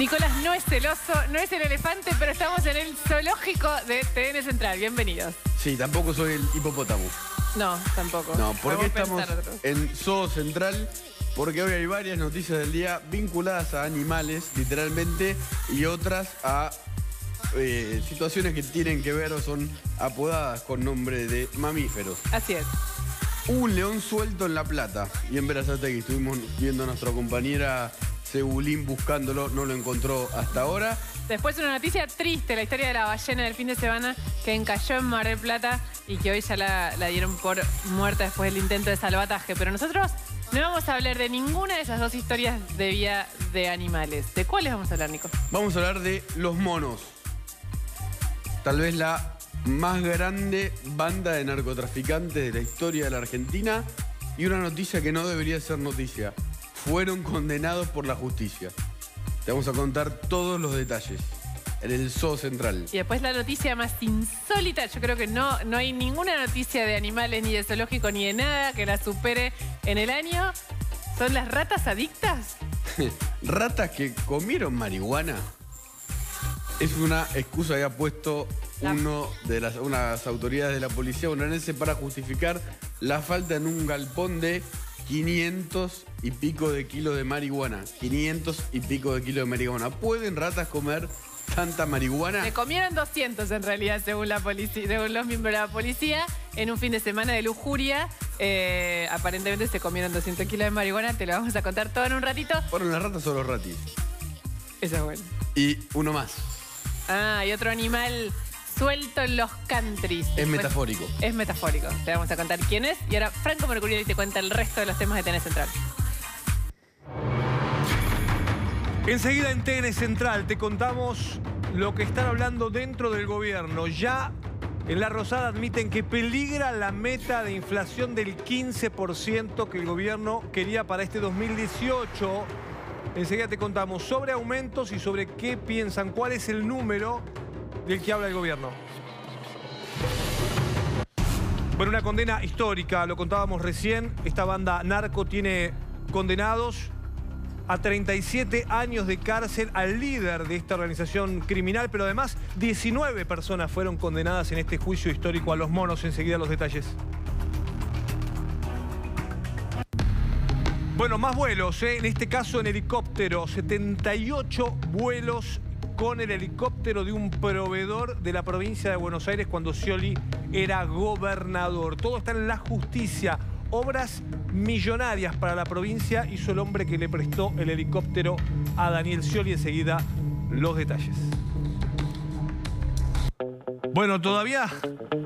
Nicolás no es celoso, no es el elefante, pero estamos en el zoológico de TN Central. Bienvenidos. Sí, tampoco soy el hipopótamo. No, tampoco. No, porque Podemos estamos en Zoo Central, porque hoy hay varias noticias del día vinculadas a animales, literalmente, y otras a situaciones que tienen que ver o son apodadas con nombre de mamíferos. Así es. Un león suelto en La Plata y en Berazategui. Estuvimos viendo a nuestra compañera Cebulín buscándolo, no lo encontró hasta ahora. Después una noticia triste, la historia de la ballena del fin de semana que encalló en Mar del Plata y que hoy ya la dieron por muerta después del intento de salvataje. Pero nosotros no vamos a hablar de ninguna de esas dos historias de vida de animales. ¿De cuáles vamos a hablar, Nico? Vamos a hablar de los monos. Tal vez la más grande banda de narcotraficantes de la historia de la Argentina, y una noticia que no debería ser noticia. Fueron condenados por la justicia. Te vamos a contar todos los detalles en el Zoo Central. Y después la noticia más insólita, yo creo que no hay ninguna noticia de animales, ni de zoológico, ni de nada que la supere en el año. ¿Son las ratas adictas? ¿Ratas que comieron marihuana? Es una excusa que ha puesto unas autoridades de la policía bonaerense para justificar la falta en un galpón de 500 y pico de kilos de marihuana. 500 y pico de kilos de marihuana. ¿Pueden ratas comer tanta marihuana? Se comieron 200 en realidad, según la policía, según los miembros de la policía, en un fin de semana de lujuria. Aparentemente se comieron 200 kilos de marihuana. Te lo vamos a contar todo en un ratito. ¿Fueron las ratas o los ratis? Eso es bueno. Y uno más. Ah, y otro animal suelto en los countries. Es metafórico. Es metafórico. Te vamos a contar quién es. Y ahora Franco Mercuriali te cuenta el resto de los temas de TN Central. Enseguida en TN Central te contamos lo que están hablando dentro del gobierno. Ya en La Rosada admiten que peligra la meta de inflación del 15% que el gobierno quería para este 2018. Enseguida te contamos sobre aumentos y sobre qué piensan, cuál es el número del que habla el gobierno. Bueno, una condena histórica, lo contábamos recién. Esta banda narco tiene condenados a 37 años de cárcel al líder de esta organización criminal, pero además 19 personas fueron condenadas en este juicio histórico a los monos. Enseguida los detalles. Bueno, más vuelos, en este caso en helicóptero. 78 vuelos con el helicóptero de un proveedor de la provincia de Buenos Aires cuando Scioli era gobernador. Todo está en la justicia. Obras millonarias para la provincia hizo el hombre que le prestó el helicóptero a Daniel Scioli. Enseguida los detalles. Bueno, todavía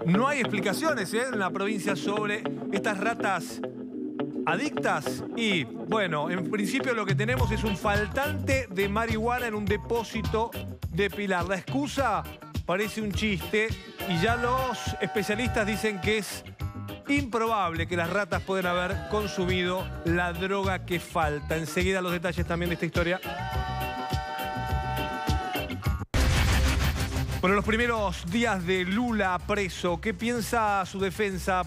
no hay explicaciones en la provincia sobre estas ratas adictas. Y bueno, en principio lo que tenemos es un faltante de marihuana en un depósito de Pilar. La excusa parece un chiste y ya los especialistas dicen que es improbable que las ratas puedan haber consumido la droga que falta. Enseguida los detalles también de esta historia. Bueno, los primeros días de Lula preso, ¿qué piensa su defensa?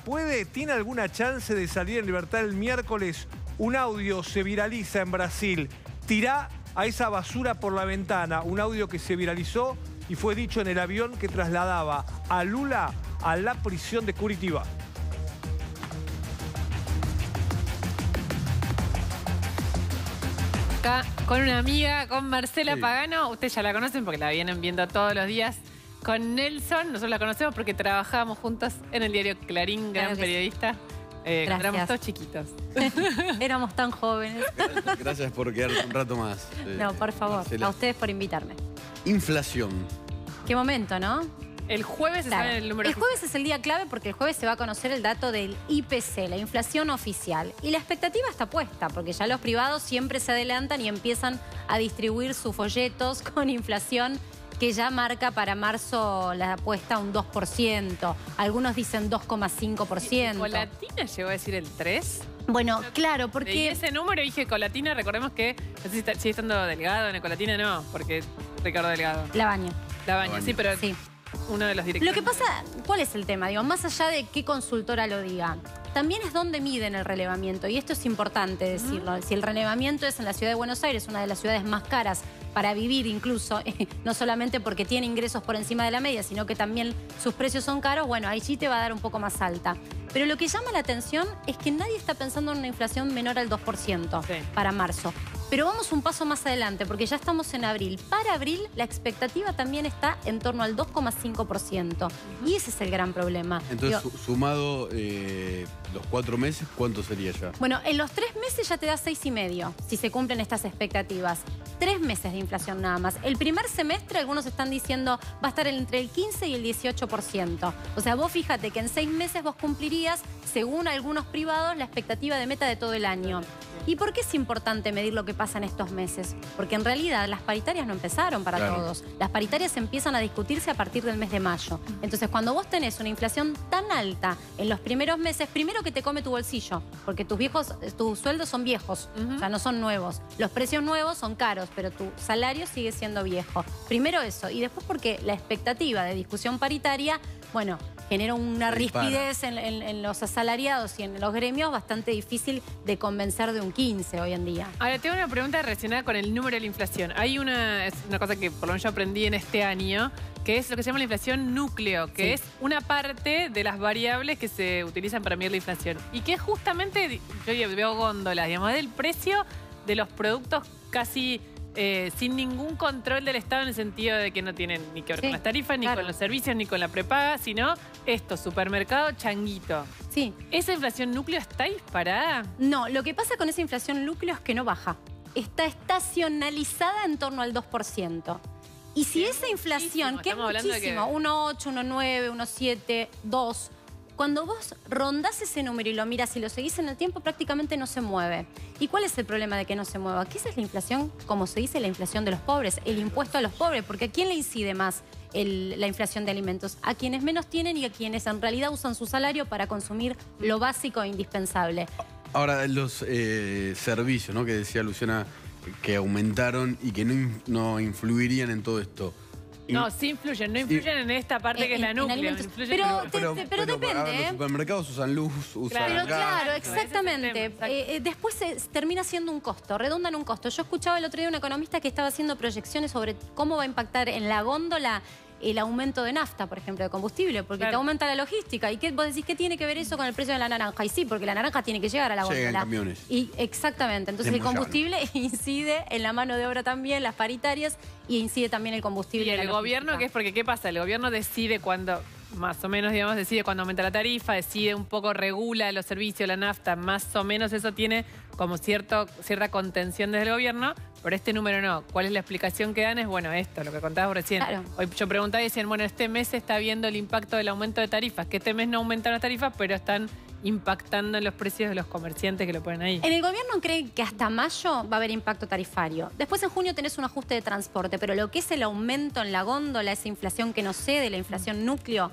¿Tiene alguna chance de salir en libertad el miércoles? Un audio se viraliza en Brasil. Tirá a esa basura por la ventana. Un audio que se viralizó y fue dicho en el avión que trasladaba a Lula a la prisión de Curitiba. Acá con una amiga, con Marcela Sí. Pagano. Ustedes ya la conocen porque la vienen viendo todos los días. Con Nelson, nosotros la conocemos porque trabajábamos juntos en el diario Clarín, gran periodista. Cuando éramos todos chiquitos. Éramos tan jóvenes. Gracias por quedarte un rato más. No, por favor, Marcela. a ustedes por invitarme. Inflación. Qué momento, ¿no? El jueves se sabe el número El jueves es el día clave porque el jueves se va a conocer el dato del IPC, la inflación oficial. Y la expectativa está puesta porque ya los privados siempre se adelantan y empiezan a distribuir sus folletos con inflación que ya marca para marzo la apuesta a un 2%. Algunos dicen 2,5%. ¿Colatina llegó a decir el 3? Bueno, claro, Leí porque... ese número y dije Colatina, recordemos que no sé si sigue estando Delgado, en Colatina no, porque Ricardo Delgado. Labaña. Labaña, sí, pero Sí. uno de los directores. Lo que pasa, ¿cuál es el tema? Digo, más allá de qué consultora lo diga, también es dónde miden el relevamiento, y esto es importante decirlo. Si el relevamiento es en la ciudad de Buenos Aires, una de las ciudades más caras para vivir incluso, no solamente porque tiene ingresos por encima de la media, sino que también sus precios son caros, bueno, ahí sí te va a dar un poco más alta. Pero lo que llama la atención es que nadie está pensando en una inflación menor al 2% para marzo. Pero vamos un paso más adelante, porque ya estamos en abril. Para abril, la expectativa también está en torno al 2,5%. Y ese es el gran problema. Entonces, sumado los 4 meses, ¿cuánto sería ya? Bueno, en los 3 meses ya te da 6,5, si se cumplen estas expectativas. 3 meses de inflación nada más. El primer semestre, algunos están diciendo, va a estar entre el 15 y el 18%. O sea, vos fíjate que en 6 meses vos cumplirías, según algunos privados, la expectativa de meta de todo el año. ¿Y por qué es importante medir lo que pasa en estos meses? Porque en realidad las paritarias no empezaron para todos. Las paritarias empiezan a discutirse a partir del mes de mayo. Entonces, cuando vos tenés una inflación tan alta en los primeros meses, primero que te come tu bolsillo, porque tus sueldos son viejos, o sea, no son nuevos. Los precios nuevos son caros, pero tu salario sigue siendo viejo. Primero eso, y después porque la expectativa de discusión paritaria, bueno, genera una rispidez en los asalariados y en los gremios bastante difícil de convencer de un 15 hoy en día. Ahora, tengo una pregunta relacionada con el número de la inflación. Es una cosa que por lo menos yo aprendí en este año, que es lo que se llama la inflación núcleo, que es una parte de las variables que se utilizan para medir la inflación. Y que es justamente, yo veo góndolas, digamos, del precio de los productos casi sin ningún control del Estado, en el sentido de que no tienen ni que ver con las tarifas, ni con los servicios, ni con la prepaga, sino esto, supermercado, changuito. Sí. ¿Esa inflación núcleo está disparada? No, lo que pasa con esa inflación núcleo es que no baja. Está estacionalizada en torno al 2%. Y si esa inflación, que es muchísimo, 1,8, 1,9, 1,7, 2... Cuando vos rondás ese número y lo miras y lo seguís en el tiempo, prácticamente no se mueve. ¿Y cuál es el problema de que no se mueva? Que esa es la inflación, como se dice, la inflación de los pobres, el impuesto a los pobres. Porque ¿a quién le incide más la inflación de alimentos? A quienes menos tienen y a quienes en realidad usan su salario para consumir lo básico e indispensable. Ahora, los servicios, ¿no? Que decía Luciana, que aumentaron y que no influirían en todo esto. No, sí influyen, no influyen en esta parte que es la núcleo. Pero depende, los supermercados usan luz, usan gas. Claro, exactamente. Después termina siendo un costo, redunda en un costo. Yo escuchaba el otro día a un economista que estaba haciendo proyecciones sobre cómo va a impactar en la góndola el aumento de nafta, por ejemplo, de combustible, porque te aumenta la logística. ¿Y qué vos decís? ¿Qué tiene que ver eso con el precio de la naranja? Y sí, porque la naranja tiene que llegar a la góndola. Llegan camiones. Y exactamente. Entonces el combustible incide en la mano de obra también, las paritarias, y incide también el combustible. Y el gobierno, ¿qué es? Porque ¿qué pasa? El gobierno decide cuando, más o menos, digamos, decide cuando aumenta la tarifa, decide un poco, regula los servicios, la nafta, más o menos eso tiene como cierta contención desde el gobierno, pero este número no. ¿Cuál es la explicación que dan? Es, bueno, esto, lo que contabas recién. Claro. Hoy yo preguntaba y decían, bueno, este mes se está viendo el impacto del aumento de tarifas, que este mes no aumentan las tarifas, pero están impactando en los precios de los comerciantes que lo ponen ahí. En el gobierno creen que hasta mayo va a haber impacto tarifario. Después en junio tenés un ajuste de transporte, pero lo que es el aumento en la góndola, esa inflación que no cede, la inflación núcleo,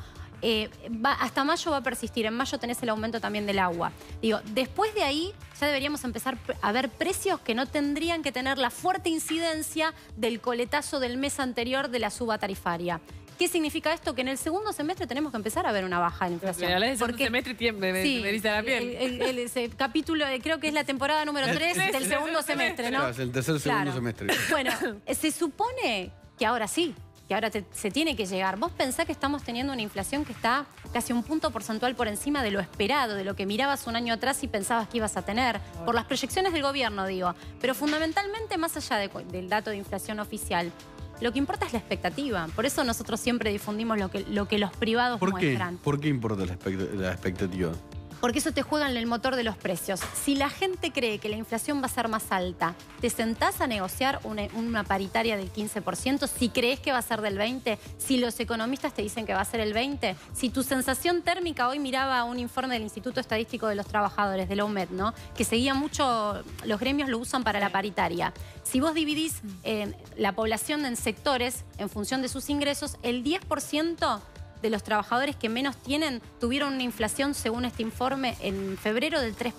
hasta mayo va a persistir. En mayo tenés el aumento también del agua. Digo, después de ahí ya deberíamos empezar a ver precios que no tendrían que tener la fuerte incidencia del coletazo del mes anterior de la suba tarifaria. ¿Qué significa esto? Que en el segundo semestre tenemos que empezar a ver una baja en inflación. Me hablas de segundo semestre y me dice la piel. Ese capítulo, creo que es la temporada número 3 del segundo semestre, ¿no? Es el tercer segundo semestre. Bueno, se supone que ahora sí, que ahora se tiene que llegar. Vos pensás que estamos teniendo una inflación que está casi un punto porcentual por encima de lo esperado, de lo que mirabas un año atrás y pensabas que ibas a tener, por las proyecciones del gobierno, digo. Pero fundamentalmente, más allá del dato de inflación oficial, lo que importa es la expectativa. Por eso nosotros siempre difundimos lo que los privados muestran. ¿Por qué importa la expectativa? Porque eso te juega en el motor de los precios. Si la gente cree que la inflación va a ser más alta, ¿te sentás a negociar una paritaria del 15%? Si crees que va a ser del 20%, si los economistas te dicen que va a ser el 20%, si tu sensación térmica, hoy miraba un informe del Instituto Estadístico de los Trabajadores, de la UMED, ¿no? Que seguía mucho, los gremios lo usan para la paritaria. Si vos dividís la población en sectores en función de sus ingresos, el 10% de los trabajadores que menos tienen tuvieron una inflación, según este informe, en febrero del 3%.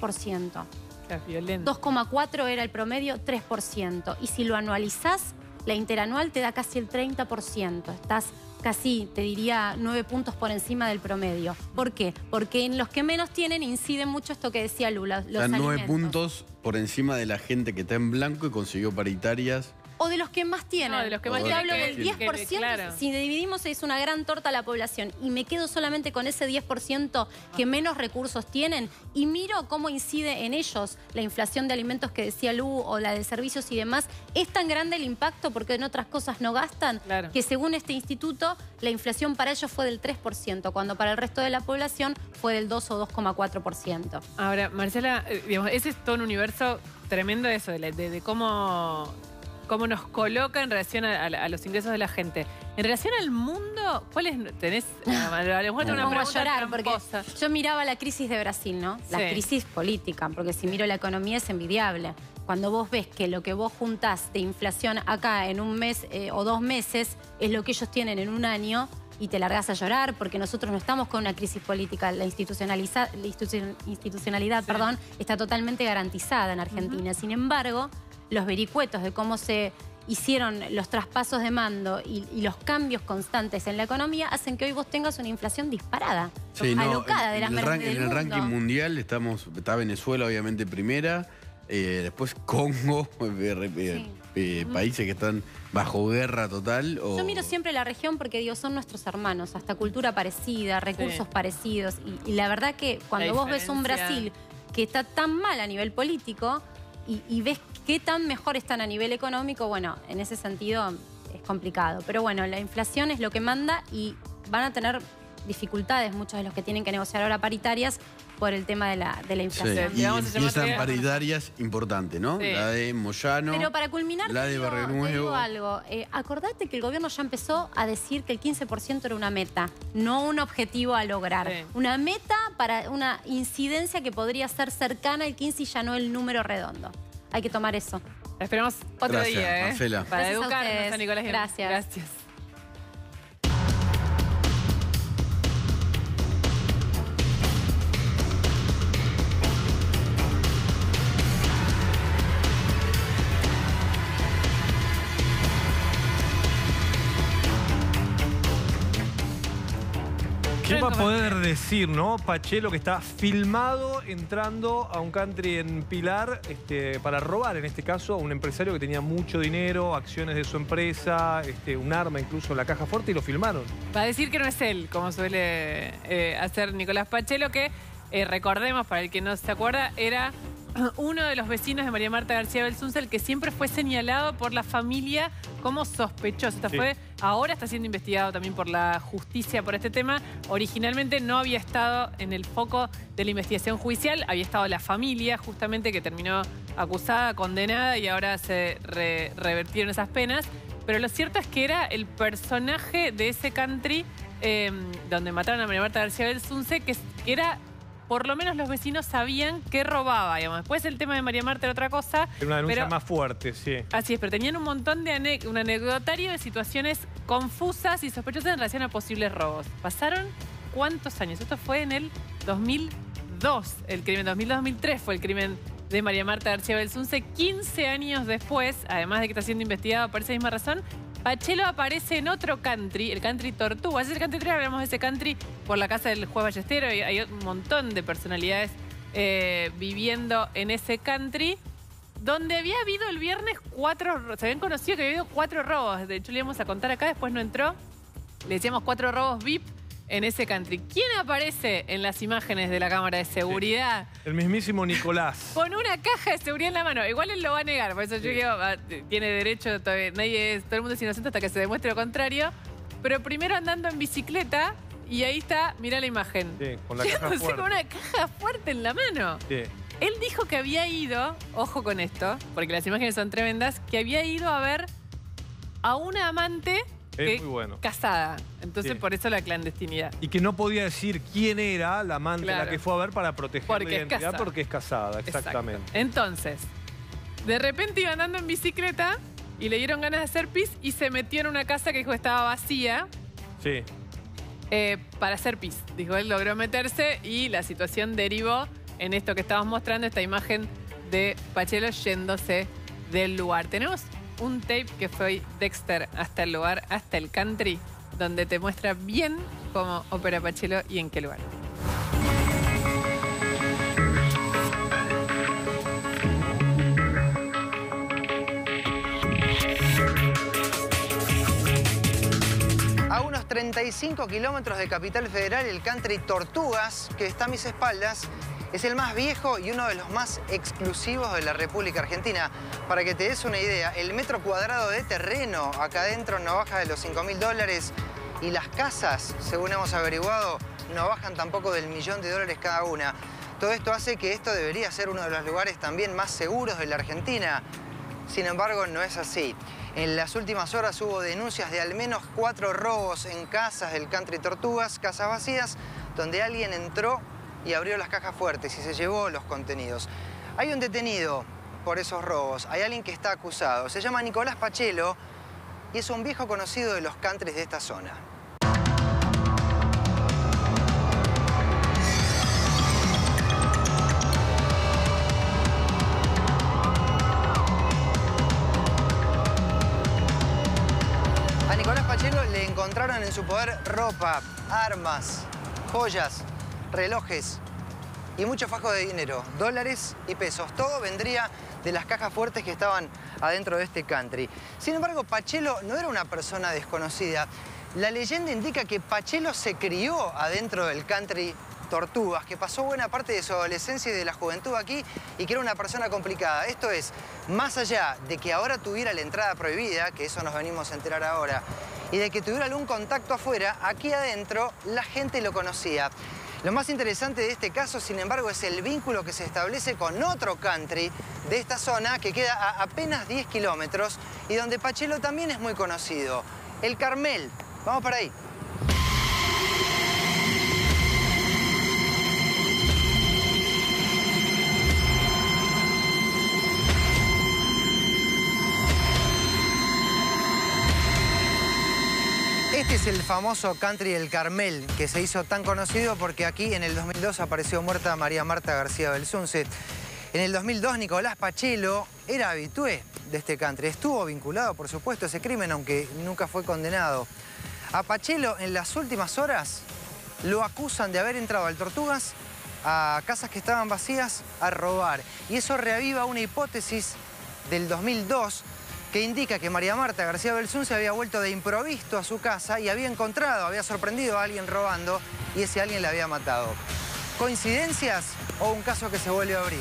2,4 era el promedio, 3%. Y si lo anualizás, la interanual te da casi el 30%. Estás casi, te diría, 9 puntos por encima del promedio. ¿Por qué? Porque en los que menos tienen incide mucho esto que decía Lula, los alimentos. 9 puntos por encima de la gente que está en blanco y consiguió paritarias O de los que más tienen. No, de los que más Te tienen, hablo que- del 10%, claro. si dividimos es una gran torta a la población y me quedo solamente con ese 10% que menos recursos tienen y miro cómo incide en ellos la inflación de alimentos que decía Lu o la de servicios y demás, es tan grande el impacto porque en otras cosas no gastan, Claro. que según este instituto la inflación para ellos fue del 3%, cuando para el resto de la población fue del 2 o 2,4%. Ahora, Marcela, digamos, ese es todo un universo tremendo eso, de cómo nos coloca en relación a los ingresos de la gente. En relación al mundo, ¿cuáles tenés? A lo mejor tengo Me una pongo a pregunta llorar porque tramposa. yo miraba la crisis de Brasil, ¿no? La Sí. crisis política, porque si miro la economía es envidiable. Cuando vos ves que lo que vos juntás de inflación acá en un mes o 2 meses es lo que ellos tienen en un año y te largás a llorar porque nosotros no estamos con una crisis política. La institucionalidad Sí. está totalmente garantizada en Argentina. Sin embargo, los vericuetos de cómo se hicieron los traspasos de mando y los cambios constantes en la economía hacen que hoy vos tengas una inflación disparada, Sí, no, alocada de las en el, mermas del en el mundo. ranking mundial está Venezuela obviamente primera, después Congo, países que están bajo guerra total. Yo miro siempre la región porque digo, son nuestros hermanos, hasta cultura parecida, recursos parecidos. Y la verdad que cuando vos ves un diferencia. Brasil que está tan mal a nivel político y ves qué tan mejor están a nivel económico, bueno, en ese sentido es complicado. Pero bueno, la inflación es lo que manda y van a tener dificultades muchos de los que tienen que negociar ahora paritarias por el tema de la Sí, inflación. y, Vamos a y llamar esas que- paritarias importantes, ¿no? Sí. La de Moyano, Pero para culminar, la te de digo, Barrio te digo Nuevo. algo. Acordate que el gobierno ya empezó a decir que el 15% era una meta, no un objetivo a lograr. Sí. Una meta para una incidencia que podría ser cercana al 15 y ya no el número redondo. Hay que tomar eso. La esperamos otro Gracias, día, ¿eh? Marcela. Para Gracias a educarnos ustedes. a Nicolás. Gracias. Gracias. ¿Qué va a poder decir, no? Pachelo, que está filmado entrando a un country en Pilar para robar, en este caso, a un empresario que tenía mucho dinero, acciones de su empresa, un arma incluso en la caja fuerte, y lo filmaron. Va a decir que no es él, como suele hacer Nicolás Pachelo, que recordemos, para el que no se acuerda, era uno de los vecinos de María Marta García Belsunce, el que siempre fue señalado por la familia como sospechoso. Sí. Ahora está siendo investigado también por la justicia por este tema. Originalmente no había estado en el foco de la investigación judicial, había estado la familia justamente que terminó acusada, condenada y ahora se revertieron esas penas. Pero lo cierto es que era el personaje de ese country donde mataron a María Marta García Belsunce, que era... Por lo menos los vecinos sabían que robaba, digamos. Después el tema de María Marta era otra cosa. Era una denuncia pero- más fuerte, sí. Así es, pero tenían un montón de un anecdotario de situaciones confusas y sospechosas en relación a posibles robos. Pasaron ¿cuántos años? Esto fue en el 2002, el crimen 2002-2003 fue el crimen de María Marta García Belsunce. 15 años después, además de que está siendo investigado por esa misma razón, Pachelo aparece en otro country, el country Tortuga. Ese es el country 3, hablamos de ese country por la casa del juez Ballestero y hay un montón de personalidades viviendo en ese country, donde había habido el viernes se habían conocido que había habido 4 robos. De hecho, le íbamos a contar acá, después no entró. Le decíamos 4 robos VIP en ese country. ¿Quién aparece en las imágenes de la cámara de seguridad? El mismísimo Nicolás. Con una caja de seguridad en la mano. Igual él lo va a negar, por eso yo digo, tiene derecho, todo el mundo es inocente hasta que se demuestre lo contrario. Pero primero andando en bicicleta, y ahí está, mirá la imagen. Sí, con la caja Llegándose fuerte. con una caja fuerte en la mano. Sí. Él dijo que había ido, ojo con esto, porque las imágenes son tremendas, que había ido a ver a una amante Es muy bueno. casada. Entonces, Sí. por eso la clandestinidad. Y que no podía decir quién era la amante a la Claro. que fue a ver para proteger Porque la es identidad, casada. porque es casada, exactamente. Exacto. Entonces, de repente iba andando en bicicleta y le dieron ganas de hacer pis y se metió en una casa que dijo que estaba vacía Sí. para hacer pis. Dijo, él logró meterse y la situación derivó en esto que estamos mostrando, esta imagen de Pachelo yéndose del lugar. Tenemos un tape que fue Dexter hasta el lugar, hasta el country, donde te muestra bien cómo opera Pachelo y en qué lugar. 45 kilómetros de Capital Federal, el country Tortugas, que está a mis espaldas, es el más viejo y uno de los más exclusivos de la República Argentina. Para que te des una idea, el metro cuadrado de terreno acá adentro no baja de los $5.000 y las casas, según hemos averiguado, no bajan tampoco del $1.000.000 cada una. Todo esto hace que esto debería ser uno de los lugares también más seguros de la Argentina. Sin embargo, no es así. En las últimas horas hubo denuncias de al menos 4 robos en casas del country Tortugas, casas vacías, donde alguien entró y abrió las cajas fuertes y se llevó los contenidos. Hay un detenido por esos robos, hay alguien que está acusado. Se llama Nicolás Pachelo y es un viejo conocido de los countries de esta zona. A Nicolás Pachelo le encontraron en su poder ropa, armas, joyas, relojes y muchos fajos de dinero, dólares y pesos. Todo vendría de las cajas fuertes que estaban adentro de este country. Sin embargo, Pachelo no era una persona desconocida. La leyenda indica que Pachelo se crió adentro del country Tortugas, que pasó buena parte de su adolescencia y de la juventud aquí y que era una persona complicada. Esto es, más allá de que ahora tuviera la entrada prohibida, que eso nos venimos a enterar ahora, y de que tuviera algún contacto afuera, aquí adentro la gente lo conocía. Lo más interesante de este caso, sin embargo, es el vínculo que se establece con otro country de esta zona que queda a apenas 10 kilómetros y donde Pachelo también es muy conocido, el Carmel. Vamos para ahí. Este es el famoso country del Carmel, que se hizo tan conocido porque aquí en el 2002 apareció muerta María Marta García Belsunce. En el 2002 Nicolás Pachelo era habitué de este country. Estuvo vinculado, por supuesto, a ese crimen, aunque nunca fue condenado. A Pachelo en las últimas horas lo acusan de haber entrado al Tortugas a casas que estaban vacías a robar. Y eso reaviva una hipótesis del 2002 que indica que María Marta García Belsunce había vuelto de improviso a su casa y había sorprendido a alguien robando y ese alguien la había matado. ¿Coincidencias o un caso que se vuelve a abrir?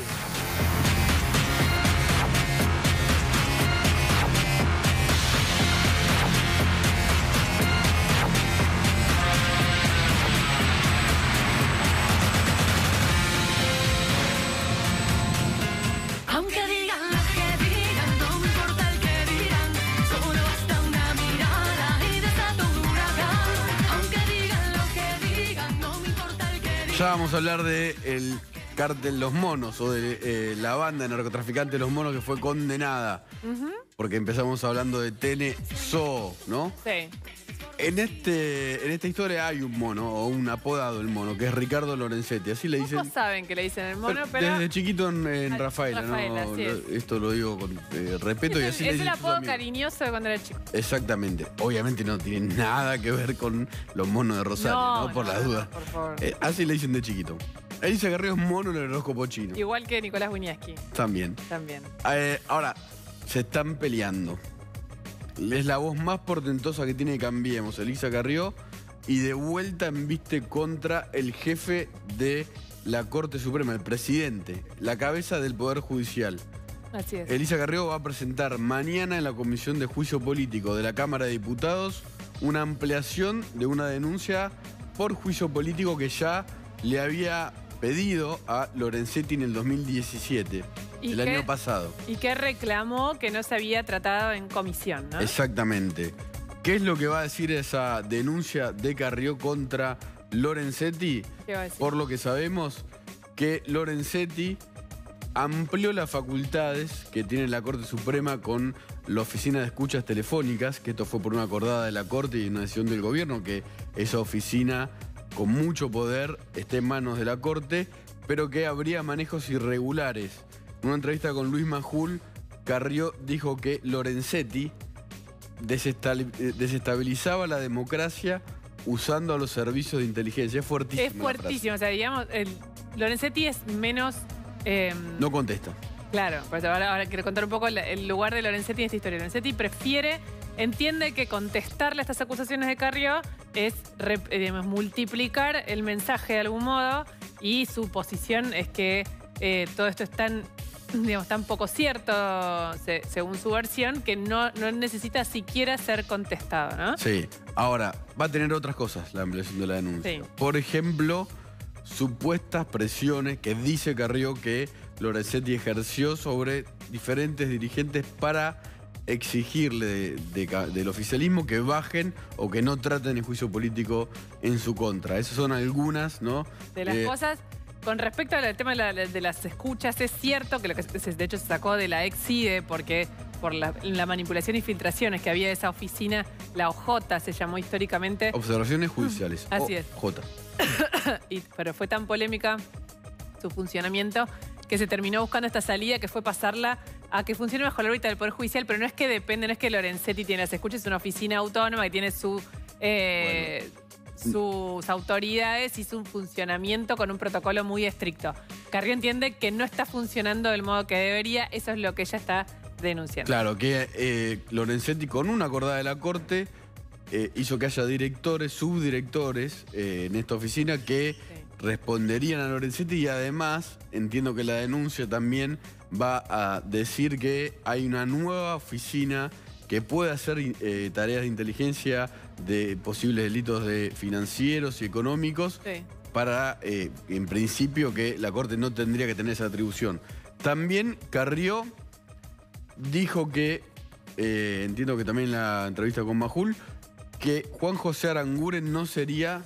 Ya vamos a hablar del cártel Los Monos o de la banda de narcotraficantes Los Monos que fue condenada. Porque empezamos hablando de TNSO, ¿no? Sí. En esta historia hay un mono, o un apodado el mono, que es Ricardo Lorenzetti. Así le dicen. Pocos saben que le dicen el mono, pero... Desde chiquito en Rafaela, Rafaela, ¿no? sí. Esto lo digo con respeto y así le Es el dicen sus apodo amigos. cariñoso de cuando era chico. Exactamente. Obviamente no tiene nada que ver con los monos de Rosario, ¿no? Por las dudas. por favor. Así le dicen de chiquito. Elisa Carrió es mono en el horóscopo chino. Igual que Nicolás Wiñaski. También. También. Ahora, se están peleando. Es la voz más portentosa que tiene Cambiemos, Elisa Carrió, y de vuelta embiste contra el jefe de la Corte Suprema, el presidente, la cabeza del Poder Judicial. Así es. Elisa Carrió va a presentar mañana en la Comisión de Juicio Político de la Cámara de Diputados una ampliación de una denuncia por juicio político que ya le había pedido a Lorenzetti en el 2017, el año pasado. Y que reclamó que no se había tratado en comisión, ¿no? Exactamente. ¿Qué es lo que va a decir esa denuncia de Carrió contra Lorenzetti? ¿Qué va a decir? Por lo que sabemos, que Lorenzetti amplió las facultades que tiene la Corte Suprema con la Oficina de Escuchas Telefónicas, que esto fue por una acordada de la Corte y una decisión del gobierno, que esa oficina con mucho poder esté en manos de la Corte, pero que habría manejos irregulares. En una entrevista con Luis Majul, Carrió dijo que Lorenzetti desestabilizaba la democracia usando a los servicios de inteligencia. Es fuertísimo. Es fuertísimo. O sea, digamos, Lorenzetti es menos... No contesta. Claro, pero ahora quiero contar un poco el lugar de Lorenzetti en esta historia. Lorenzetti prefiere entiende que contestarle a estas acusaciones de Carrió es digamos, multiplicar el mensaje de algún modo, y su posición es que todo esto es tan, digamos, tan poco cierto, según su versión, que no necesita siquiera ser contestado, ¿no? Sí. Ahora, va a tener otras cosas la ampliación de la denuncia. Sí. Por ejemplo, supuestas presiones que dice Carrió que Lorenzetti ejerció sobre diferentes dirigentes para exigirle del oficialismo que bajen o que no traten el juicio político en su contra. Esas son algunas, ¿no? De las cosas. Con respecto al tema de las escuchas, es cierto que lo que de hecho se sacó de la ex-CIDE porque por la manipulación y filtraciones que había de esa oficina, la OJ se llamó históricamente. Observaciones judiciales. Así es. OJ. Pero fue tan polémica su funcionamiento que se terminó buscando esta salida, que fue pasarla a que funcione bajo la órbita del Poder Judicial, pero no es que depende, no es que Lorenzetti tiene las escuchas, es una oficina autónoma que tiene sus autoridades y su funcionamiento con un protocolo muy estricto. Carrió entiende que no está funcionando del modo que debería, eso es lo que ella está denunciando. Claro, que Lorenzetti, con una acordada de la Corte, hizo que haya directores, subdirectores en esta oficina que responderían a Lorenzetti, y además entiendo que la denuncia también va a decir que hay una nueva oficina que puede hacer tareas de inteligencia de posibles delitos financieros y económicos, para, en principio, que la Corte no tendría que tener esa atribución. También Carrió dijo que, entiendo que también en la entrevista con Majul, que Juan José Aranguren no sería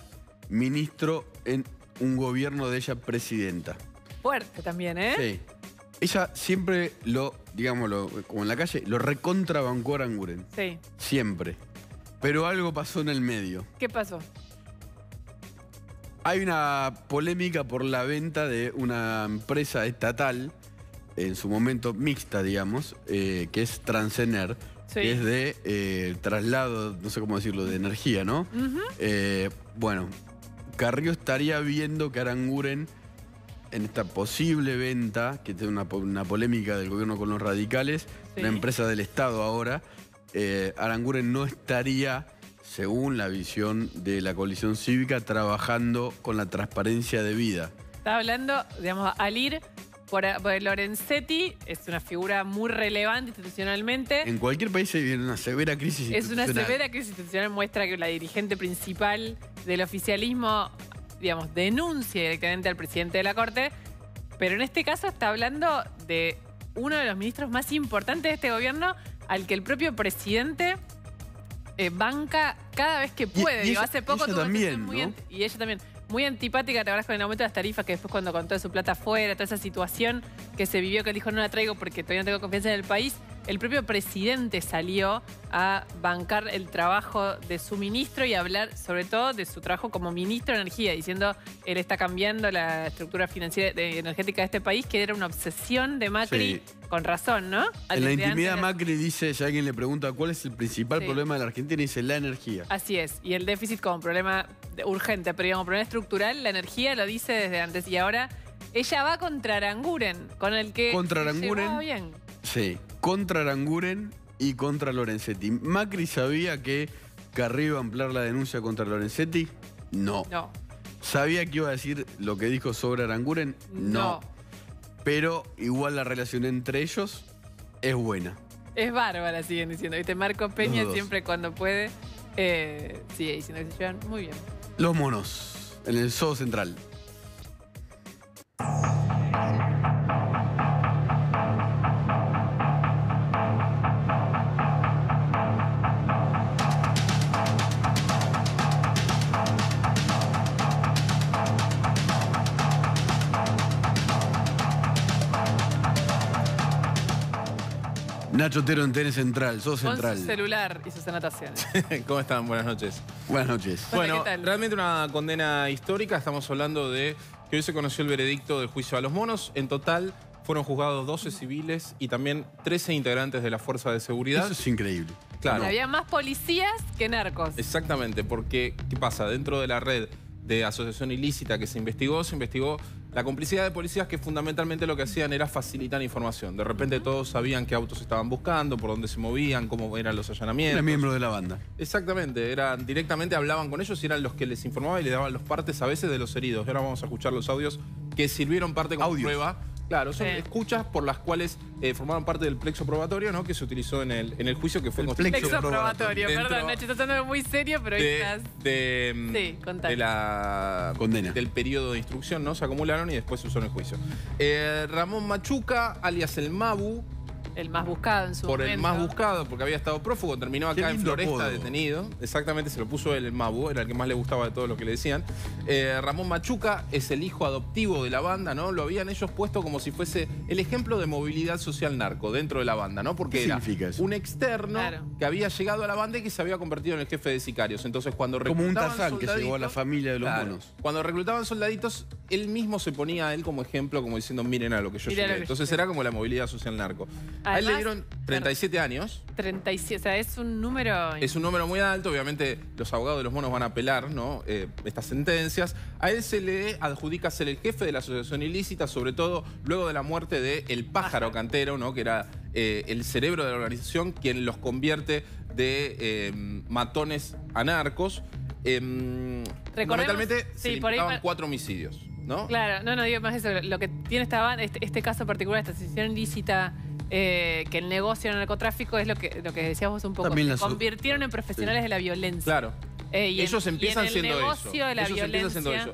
ministro en un gobierno de ella presidenta. Fuerte también, ¿eh? Sí. Ella siempre digámoslo, como en la calle, lo recontrabancó a Aranguren. Sí. Siempre. Pero algo pasó en el medio. ¿Qué pasó? Hay una polémica por la venta de una empresa estatal, en su momento mixta, digamos, que es Transener, que es de traslado, no sé cómo decirlo, de energía, ¿no? Bueno, Carrió estaría viendo que Aranguren, en esta posible venta, que tiene una polémica del gobierno con los radicales, una empresa del Estado ahora, Aranguren no estaría, según la visión de la coalición cívica, trabajando con la transparencia debida. Está hablando, digamos, al ir por Lorenzetti, es una figura muy relevante institucionalmente. En cualquier país se vive una severa crisis institucional. Es una severa crisis institucional, muestra que la dirigente principal del oficialismo, digamos, denuncia directamente al presidente de la Corte, pero en este caso está hablando de uno de los ministros más importantes de este gobierno, al que el propio presidente banca cada vez que puede. Y ella, hace poco ella tuvo también, muy ¿no? y ella también, muy antipática, te acuerdas, con el aumento de las tarifas, que después cuando contó de su plata afuera, toda esa situación que se vivió, que dijo no la traigo porque todavía no tengo confianza en el país. El propio presidente salió a bancar el trabajo de su ministro y a hablar sobre todo de su trabajo como ministro de Energía, diciendo él está cambiando la estructura financiera energética de este país, que era una obsesión de Macri, con razón, ¿no? En la intimidad Macri dice, si alguien le pregunta cuál es el principal problema de la Argentina, dice la energía. Así es, y el déficit como problema urgente, pero digamos, problema estructural, la energía lo dice desde antes, y ahora ella va contra Aranguren, con el que contra Aranguren, bien. Sí, contra Aranguren y contra Lorenzetti. ¿Macri sabía que Carrió iba a ampliar la denuncia contra Lorenzetti? No. No. ¿Sabía que iba a decir lo que dijo sobre Aranguren? No. Pero igual la relación entre ellos es buena. Es bárbara, siguen diciendo. ¿Viste? Marco Peña siempre cuando puede sigue diciendo que se llevan muy bien. Los monos, en el Zoo Central. Nacho Otero en TN Central, Zoo Central. Con su celular y sus anotaciones. ¿Cómo están? Buenas noches. Buenas noches. Bueno, realmente una condena histórica. Estamos hablando de que hoy se conoció el veredicto del juicio a los monos. En total fueron juzgados 12 civiles y también 13 integrantes de la Fuerza de Seguridad. Eso es increíble. Claro. Había más policías que narcos. Exactamente, porque ¿qué pasa? Dentro de la red de asociación ilícita que se investigó la complicidad de policías que fundamentalmente lo que hacían era facilitar información. De repente todos sabían qué autos estaban buscando, por dónde se movían, cómo eran los allanamientos. Era miembro de la banda. Exactamente, directamente hablaban con ellos y eran los que les informaban y les daban los partes a veces de los heridos. Ahora vamos a escuchar los audios que sirvieron parte como prueba. Claro, son escuchas por las cuales formaban parte del plexo probatorio, ¿no? Que se utilizó en el juicio que fue plexo probatorio. Perdón, Nacho, estás hablando muy serio, pero ahí estás. Sí, contale. de la condena. Del periodo de instrucción, ¿no? Se acumularon y después se usó en el juicio. Ramón Machuca, alias el Mabu. El más buscado en su momento. El más buscado, porque había estado prófugo, terminó acá en Floresta detenido. Exactamente, se lo puso él, el Mabu, era el que más le gustaba de todo lo que le decían. Ramón Machuca es el hijo adoptivo de la banda, ¿no? Lo habían ellos puesto como si fuese el ejemplo de movilidad social narco dentro de la banda, ¿no? Porque era un externo que había llegado a la banda y que se había convertido en el jefe de sicarios. Entonces, cuando reclutaban como un Tarzán que llegó a la familia de los monos. Cuando reclutaban soldaditos, él mismo se ponía a él como ejemplo, como diciendo, miren a lo que yo llegué. Entonces era como la movilidad social narco. A él le dieron 37 años. 37, o sea, es un número... Es un número muy alto, obviamente los abogados de los monos van a apelar, ¿no? Estas sentencias. A él se le adjudica ser el jefe de la asociación ilícita, sobre todo luego de la muerte de El Pájaro Cantero, ¿no? Que era el cerebro de la organización, quien los convierte de matones a narcos. Fundamentalmente se limitaban 4 homicidios, ¿no? Claro, no digo más eso. Lo que tiene esta banda, este caso particular, esta asociación ilícita, que el negocio del narcotráfico es lo que decíamos un poco. Se convirtieron en profesionales de la violencia. Claro. Ellos empiezan siendo eso.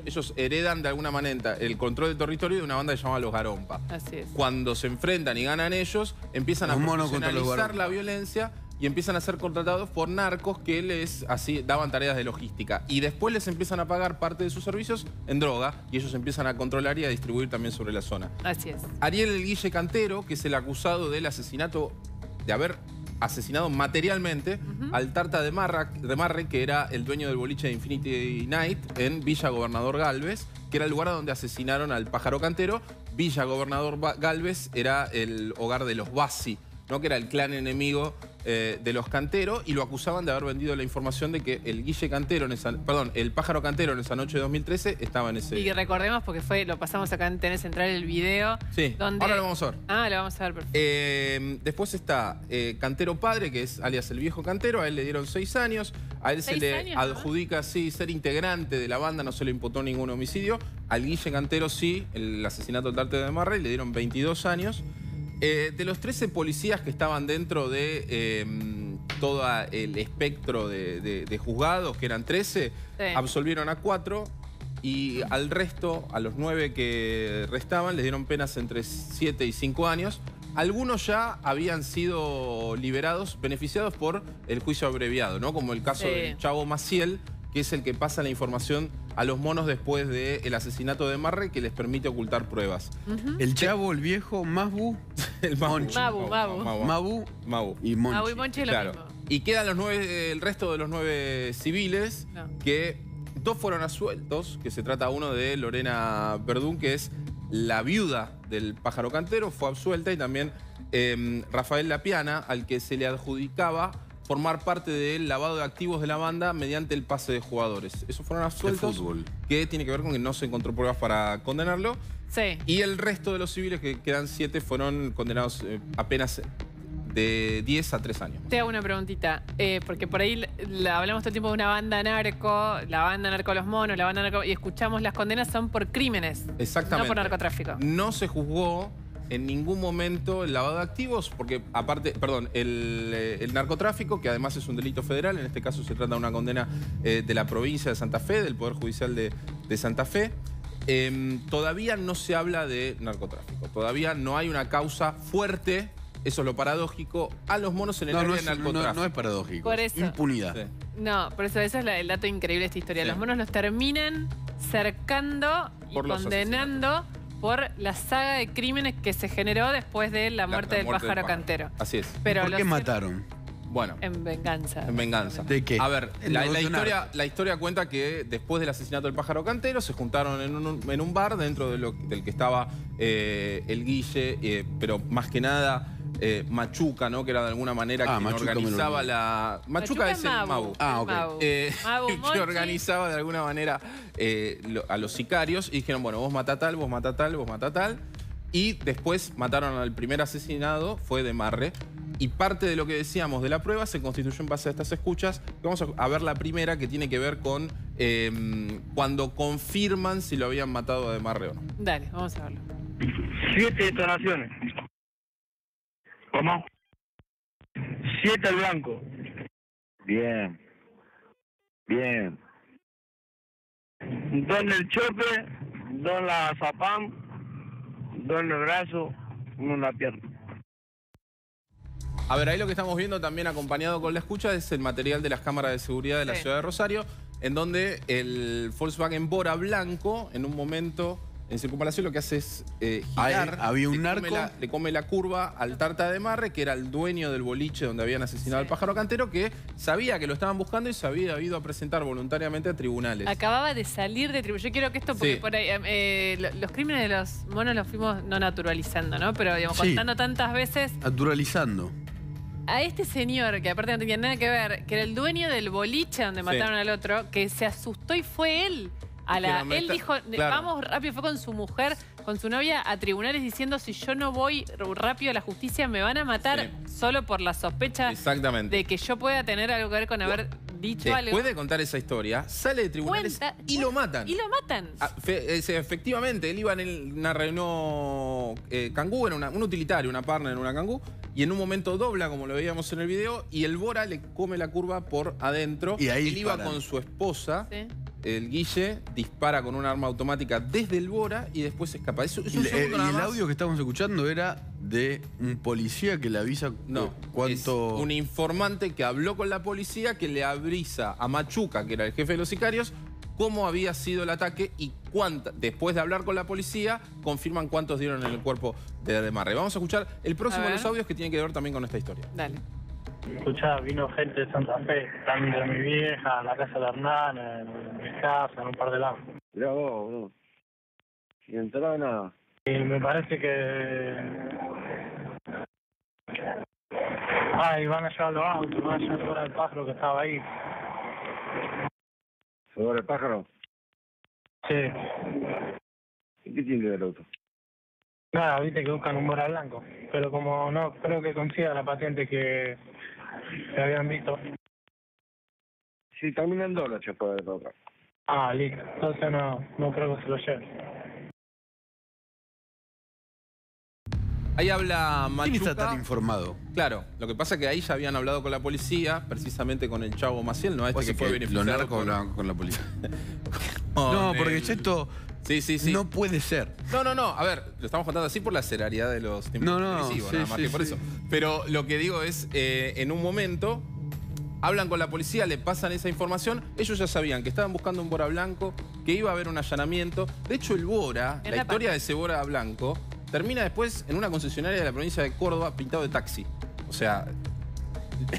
Ellos heredan de alguna manera el control del territorio de una banda que se llama Los Garompa. Así es. Cuando se enfrentan y ganan ellos, empiezan a profesionalizar la violencia y empiezan a ser contratados por narcos que les daban tareas de logística. Y después les empiezan a pagar parte de sus servicios en droga y ellos empiezan a controlar y a distribuir también sobre la zona. Así es. Ariel El Guille Cantero, que es el acusado del asesinato, de haber asesinado materialmente al Tarta de Marre, que era el dueño del boliche de Infinity Night en Villa Gobernador Galvez, que era el lugar donde asesinaron al Pájaro Cantero. Villa Gobernador Galvez era el hogar de los Bassi, ¿no? Que era el clan enemigo de los Cantero, y lo acusaban de haber vendido la información de que el el Pájaro Cantero en esa noche de 2013 estaba en ese... Y recordemos, porque lo pasamos acá en TN Central el video. Sí, donde... ahora lo vamos a ver. Lo vamos a ver, perfecto. Después está Cantero Padre, que es alias el Viejo Cantero. A él le dieron 6 años. A él se le adjudica, ser integrante de la banda, no se le imputó ningún homicidio. Al Guille Cantero sí, el asesinato del Tarta de Marre, le dieron 22 años. De los 13 policías que estaban dentro de todo el espectro de juzgados, que eran 13, absolvieron a 4 y al resto, a los 9 que restaban, les dieron penas entre 7 y 5 años. Algunos ya habían sido liberados, beneficiados por el juicio abreviado, ¿no? Como el caso del Chavo Maciel, que es el que pasa la información a los monos después del asesinato de Marre, que les permite ocultar pruebas. El Chavo, el Viejo, Mabu, el Monchi. Mabu y Monchi. Mabu y Monchi es lo mismo. Y quedan el resto de los 9 civiles, que 2 fueron absueltos, que se trata uno de Lorena Verdún, que es la viuda del Pájaro Cantero, fue absuelta, y también Rafael Lapiana, al que se le adjudicaba formar parte del lavado de activos de la banda mediante el pase de jugadores. Esos fueron absueltos, que tiene que ver con que no se encontró pruebas para condenarlo. Sí. Y el resto de los civiles, que quedan 7, fueron condenados apenas de 10 a 3 años. Te hago una preguntita, porque por ahí hablamos todo el tiempo de una banda narco, la banda narco Los Monos, la banda narco, y escuchamos las condenas son por crímenes. Exactamente. No por narcotráfico. No se juzgó en ningún momento el lavado de activos, porque aparte, el narcotráfico, que además es un delito federal, en este caso se trata de una condena de la provincia de Santa Fe, del Poder Judicial de Santa Fe, todavía no se habla de narcotráfico, todavía no hay una causa fuerte, eso es lo paradójico, a los monos en el área de narcotráfico. No es paradójico, por eso. Impunidad. Sí. No, por eso es el dato increíble de esta historia. Los monos los terminan cercando y condenando por la saga de crímenes que se generó después de la muerte del Pájaro Cantero. Así es. Pero ¿Por qué mataron? Bueno. En venganza. En venganza. ¿De qué? A ver, la historia cuenta que después del asesinato del Pájaro Cantero se juntaron en un bar dentro del que estaba el Guille, pero más que nada Machuca, ¿no? Que era de alguna manera quien Machuca organizaba la... Machuca es el Mabu. Ok. Que organizaba de alguna manera a los sicarios y dijeron, bueno, vos matá tal, vos matá tal, vos matá tal. Y después mataron al primer asesinado, fue Demarre. Y parte de lo que decíamos de la prueba se constituyó en base a estas escuchas. Vamos a ver la primera, que tiene que ver con cuando confirman si lo habían matado a Demarre o no. Dale, vamos a verlo. 7 detonaciones. ¿Cómo? 7 al blanco. Bien. Bien. 2 en el chope, 2 en la zapam, 2 en el brazo, 1 en la pierna. A ver, ahí lo que estamos viendo también acompañado con la escucha es el material de las cámaras de seguridad de la ciudad de Rosario, en donde el Volkswagen Bora blanco, en un momento en circunvalación, lo que hace es girar. Había un narco. Le come la curva al Tarta de Demarre, que era el dueño del boliche donde habían asesinado al pájaro cantero, que sabía que lo estaban buscando y se había ido a presentar voluntariamente a tribunales. Acababa de salir de tribunal. Yo quiero que esto, porque por ahí, los crímenes de los monos los fuimos no naturalizando, ¿no? Pero digamos, contando tantas veces. Naturalizando. A este señor, que aparte no tenía nada que ver, que era el dueño del boliche donde mataron al otro, que se asustó y fue él. Él dijo, vamos rápido, fue con su mujer, con su novia a tribunales diciendo, si yo no voy rápido a la justicia me van a matar solo por la sospecha de que yo pueda tener algo que ver con haber dicho algo. Después de contar esa historia, sale de tribunales y lo matan. Y lo matan. Efectivamente, él iba en una Renault Kangoo, en un utilitario, una partner en una Kangoo, y en un momento dobla, como lo veíamos en el video, y el Bora le come la curva por adentro. Y ahí él iba con su esposa. El Guille dispara con un arma automática desde el Bora y después se escapa. Y el audio que estamos escuchando era de un policía que le avisa cuánto... Es un informante que habló con la policía, que le avisa a Machuca, que era el jefe de los sicarios, cómo había sido el ataque y después de hablar con la policía, confirman cuántos dieron en el cuerpo de Demarre. Vamos a escuchar el próximo de los audios que tienen que ver también con esta historia. Dale. Escuchá, vino gente de Santa Fe, también de mi vieja, en la casa de Hernán, en mi casa, en un par de lados. Mirá vos, boludo. Sin entrar nada. Y me parece que... Ay, van a llevar los autos, van a llevar el pájaro que estaba ahí. ¿Sobre el pájaro? Sí. ¿Y qué tiene que ver el auto? Nada, viste que buscan un Bora blanco, pero como no creo que consiga la patente que habían visto. Sí, caminando la chapa de la otra. Ah, listo. Entonces no creo que se lo lleve. Ahí habla Machuca. ¿Quién está tan informado? Claro, lo que pasa es que ahí ya habían hablado con la policía, precisamente con el Chavo Maciel, ¿no? Este que fue beneficiado. Los narcos hablaban con la policía. No, porque esto no puede ser. No. A ver, lo estamos contando así por la seriedad de los tiempos televisivos, nada más que por eso. Pero lo que digo es, en un momento, hablan con la policía, le pasan esa información. Ellos ya sabían que estaban buscando un Bora blanco, que iba a haber un allanamiento. De hecho, el Bora, la historia de ese Bora blanco, termina después en una concesionaria de la provincia de Córdoba pintado de taxi. O sea,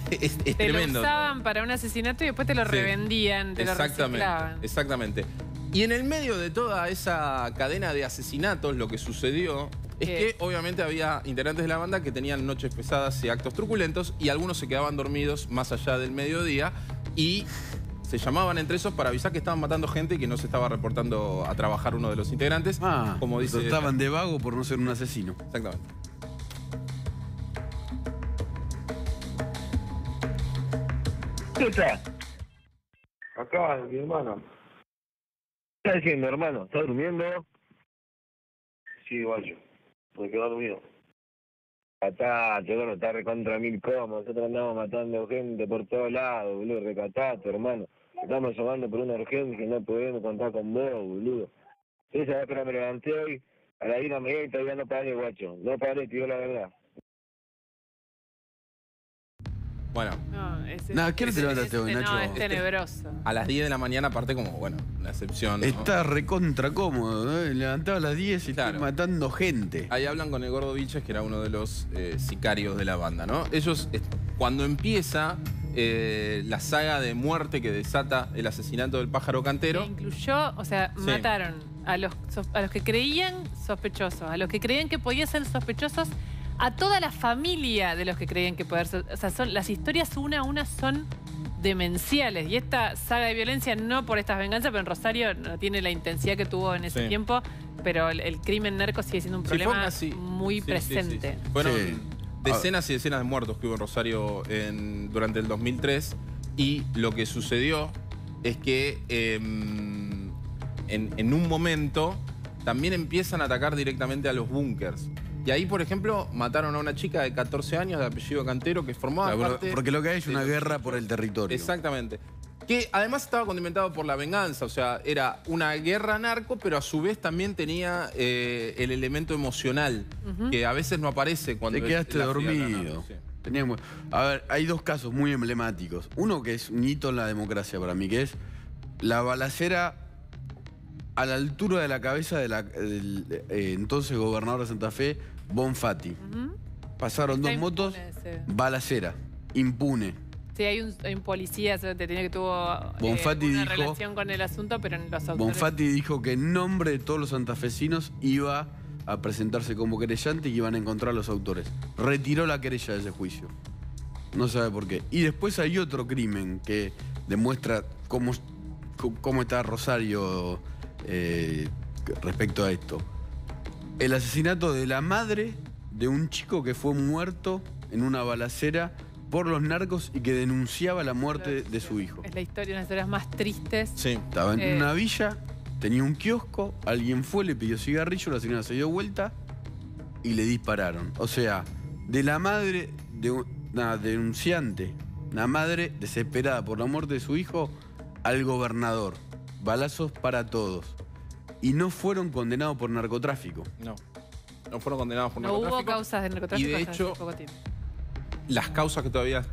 es tremendo. Te lo usaban para un asesinato y después te lo revendían, te lo reciclaban. Exactamente. Y en el medio de toda esa cadena de asesinatos, lo que sucedió es que obviamente había integrantes de la banda que tenían noches pesadas y actos truculentos y algunos se quedaban dormidos más allá del mediodía y se llamaban entre esos para avisar que estaban matando gente y que no se estaba reportando a trabajar uno de los integrantes. Como dice, estaban de vago por no ser un asesino. Exactamente. ¿Qué está? Acá, mi hermano. ¿Qué está diciendo, hermano? ¿Está durmiendo? Sí, igual yo. Me quedo dormido. Recatate, bueno, está recontra mil comas. Nosotros andamos matando gente por todos lados, boludo. Recatate, hermano. Estamos llamando por una urgencia y no podemos contar con vos, boludo. Esa vez que me levanté hoy, a la 1:30 y todavía no paré, guacho. No paré, tío, la verdad. Bueno. ¿Qué hora te levantaste hoy, Nacho? No, es tenebroso. A las 10 de la mañana, aparte como, bueno, una excepción, ¿no? Está recontra cómodo, ¿eh? Levantaba a las 10 y estoy matando gente. Ahí hablan con el Gordo Vilches, que era uno de los sicarios de la banda, ¿no? Ellos, cuando empieza la saga de muerte que desata el asesinato del pájaro cantero... Que incluyó, o sea, mataron a los que creían sospechosos, a los que creían que podían ser sospechosos, a toda la familia de los que creían que poder ser. O sea, las historias una a una son demenciales. Y esta saga de violencia, no por estas venganzas, pero en Rosario no tiene la intensidad que tuvo en ese tiempo, pero el crimen narco sigue siendo un problema muy presente. Fueron decenas y decenas de muertos que hubo en Rosario durante el 2003, y lo que sucedió es que en un momento también empiezan a atacar directamente a los búnkers. Y ahí, por ejemplo, mataron a una chica de 14 años de apellido Cantero que formaba parte... Porque lo que hay es una guerra por el territorio. Exactamente. Que además estaba condimentado por la venganza. O sea, era una guerra narco, pero a su vez también tenía el elemento emocional, que a veces no aparece cuando... Te quedaste dormido. A ver, hay dos casos muy emblemáticos. Uno que es un hito en la democracia para mí, que es la balacera a la altura de la cabeza del entonces gobernador de Santa Fe, Bonfatti. Pasaron dos motos, balacera, impune. Sí, hay un policía que tuvo una relación con el asunto, pero en los autores... Bonfatti dijo que en nombre de todos los santafesinos iba a presentarse como querellante y que iban a encontrar a los autores. Retiró la querella de ese juicio. No sabe por qué. Y después hay otro crimen que demuestra cómo está Rosario respecto a esto. El asesinato de la madre de un chico que fue muerto en una balacera por los narcos y que denunciaba la muerte de su hijo. Es la historia, una de las historias más tristes. Sí. Estaba en una villa, tenía un kiosco, alguien fue, le pidió cigarrillo, la señora se dio vuelta y le dispararon. O sea, de la madre de una denunciante, una madre desesperada por la muerte de su hijo, al gobernador. Balazos para todos. Y no fueron condenados por narcotráfico. No fueron condenados por narcotráfico. No hubo causas de narcotráfico. Y de hecho, las causas que todavía,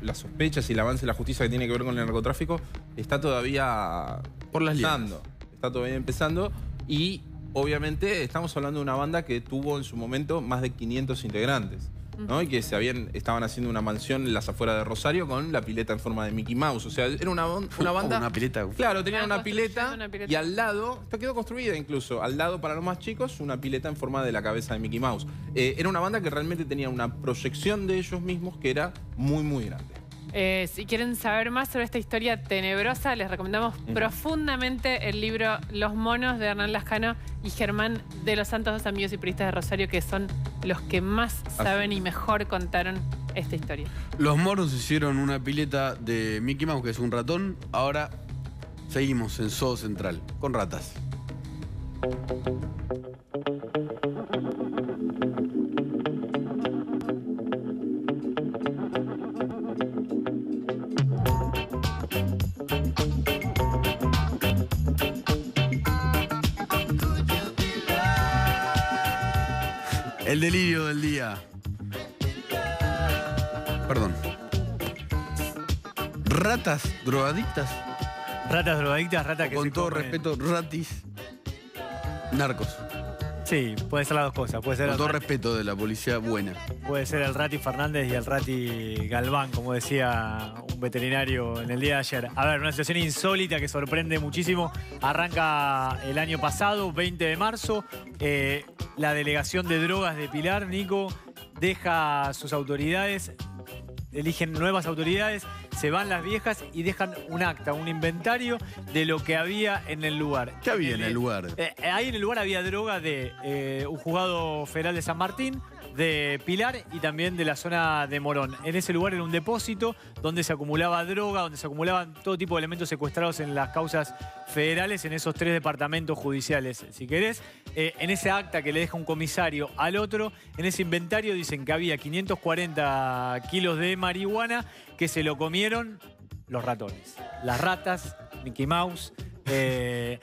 las sospechas y el avance de la justicia que tiene que ver con el narcotráfico, está todavía por las empezando. Está todavía empezando. Y obviamente estamos hablando de una banda que tuvo en su momento más de 500 integrantes. ¿no? Y que estaban haciendo una mansión en las afueras de Rosario con la pileta en forma de Mickey Mouse. O sea, era una banda... Una pileta. Claro, tenían una pileta y al lado, esta quedó construida incluso, al lado para los más chicos, una pileta en forma de la cabeza de Mickey Mouse. Era una banda que realmente tenía una proyección de ellos mismos que era muy, muy grande. Si quieren saber más sobre esta historia tenebrosa, les recomendamos profundamente el libro Los Monos de Hernán Lascano y Germán de los Santos, dos amigos y periodistas de Rosario que son los que más saben y mejor contaron esta historia. Los monos hicieron una pileta de Mickey Mouse, que es un ratón. Ahora seguimos en Zoo Central, con ratas. El delirio del día. Perdón. Ratas drogadictas. Ratas drogadictas, ratas que con todo respeto, ratis narcos. Sí, puede ser las dos cosas. Puede ser con todo respeto de la policía buena. Puede ser el Rati Fernández y el Rati Galván, como decía un veterinario en el día de ayer. A ver, una situación insólita que sorprende muchísimo. Arranca el año pasado, 20 de marzo. La delegación de drogas de Pilar, Nico, deja sus autoridades, eligen nuevas autoridades, se van las viejas y dejan un acta, un inventario de lo que había en el lugar. ¿Qué había en el lugar? Ahí en el lugar había droga de un juzgado federal de San Martín, de Pilar y también de la zona de Morón. En ese lugar era un depósito donde se acumulaba droga, donde se acumulaban todo tipo de elementos secuestrados en las causas federales en esos 3 departamentos judiciales, si querés. En ese acta que le deja un comisario al otro, en ese inventario dicen que había 540 kilos de marihuana que se lo comieron los ratones. Las ratas, Mickey Mouse.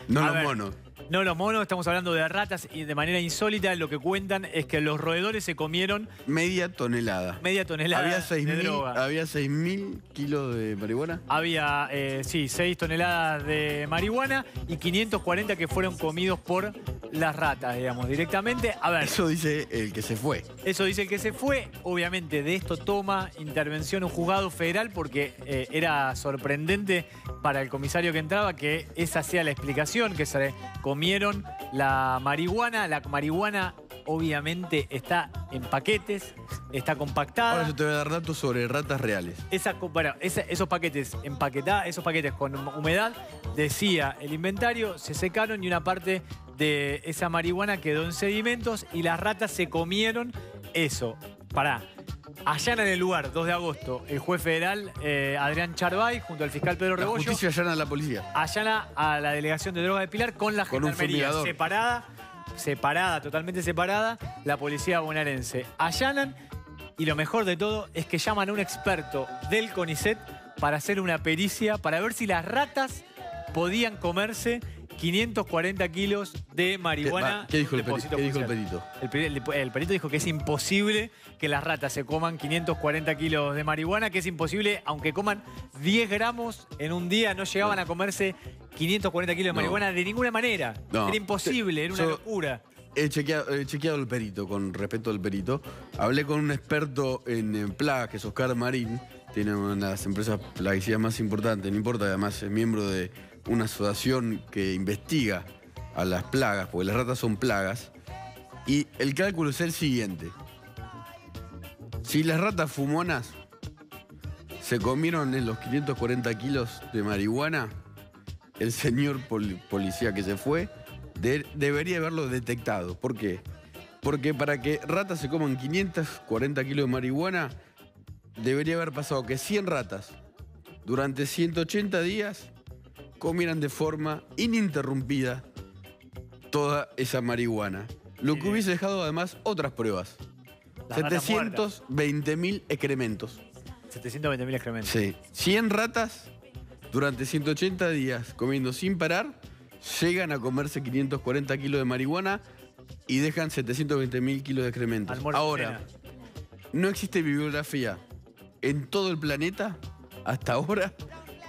No los monos. No los monos, estamos hablando de ratas y de manera insólita lo que cuentan es que los roedores se comieron... Media tonelada. Media tonelada de droga. ¿Había 6.000 kilos de marihuana? Había, sí, 6 toneladas de marihuana y 540 que fueron comidos por las ratas, digamos, directamente. A ver. Eso dice el que se fue. Eso dice el que se fue. Obviamente de esto toma intervención un juzgado federal porque era sorprendente para el comisario que entraba que esa sea la explicación, que se comieron la marihuana obviamente está en paquetes, está compactada. Ahora yo te voy a dar datos sobre ratas reales. Esos paquetes empaquetados, esos paquetes con humedad, decía el inventario, se secaron y una parte de esa marihuana quedó en sedimentos y las ratas se comieron eso. Allana en el lugar, 2 de agosto, el juez federal Adrián Charbay, junto al fiscal Pedro Rebollo. La justicia allana a la policía. Allana a la delegación de droga de Pilar con la gendarmería separada, totalmente separada, la policía bonaerense. Allanan y lo mejor de todo es que llaman a un experto del CONICET para hacer una pericia, para ver si las ratas podían comerse 540 kilos de marihuana. ¿Qué dijo el perito? El perito dijo que es imposible que las ratas se coman 540 kilos de marihuana, que es imposible, aunque coman 10 gramos en un día, no llegaban a comerse 540 kilos de marihuana de ninguna manera. No. Era imposible, era una locura. He chequeado el perito, con respecto al perito. Hablé con un experto en plagas, que es Oscar Marín. Tiene una de las empresas plaguicidas más importantes, no importa, además es miembro de una asociación que investiga a las plagas, porque las ratas son plagas. Y el cálculo es el siguiente. Si las ratas fumonas se comieron en los 540 kilos de marihuana, el señor policía que se fue debería haberlo detectado. ¿Por qué? Porque para que ratas se coman 540 kilos de marihuana, debería haber pasado que 100 ratas durante 180 días comieran de forma ininterrumpida toda esa marihuana. Lo que hubiese dejado además otras pruebas. 720.000 excrementos. 720.000 excrementos. Sí. 100 ratas durante 180 días comiendo sin parar, llegan a comerse 540 kilos de marihuana y dejan 720.000 kilos de excrementos. Ahora, no existe bibliografía en todo el planeta hasta ahora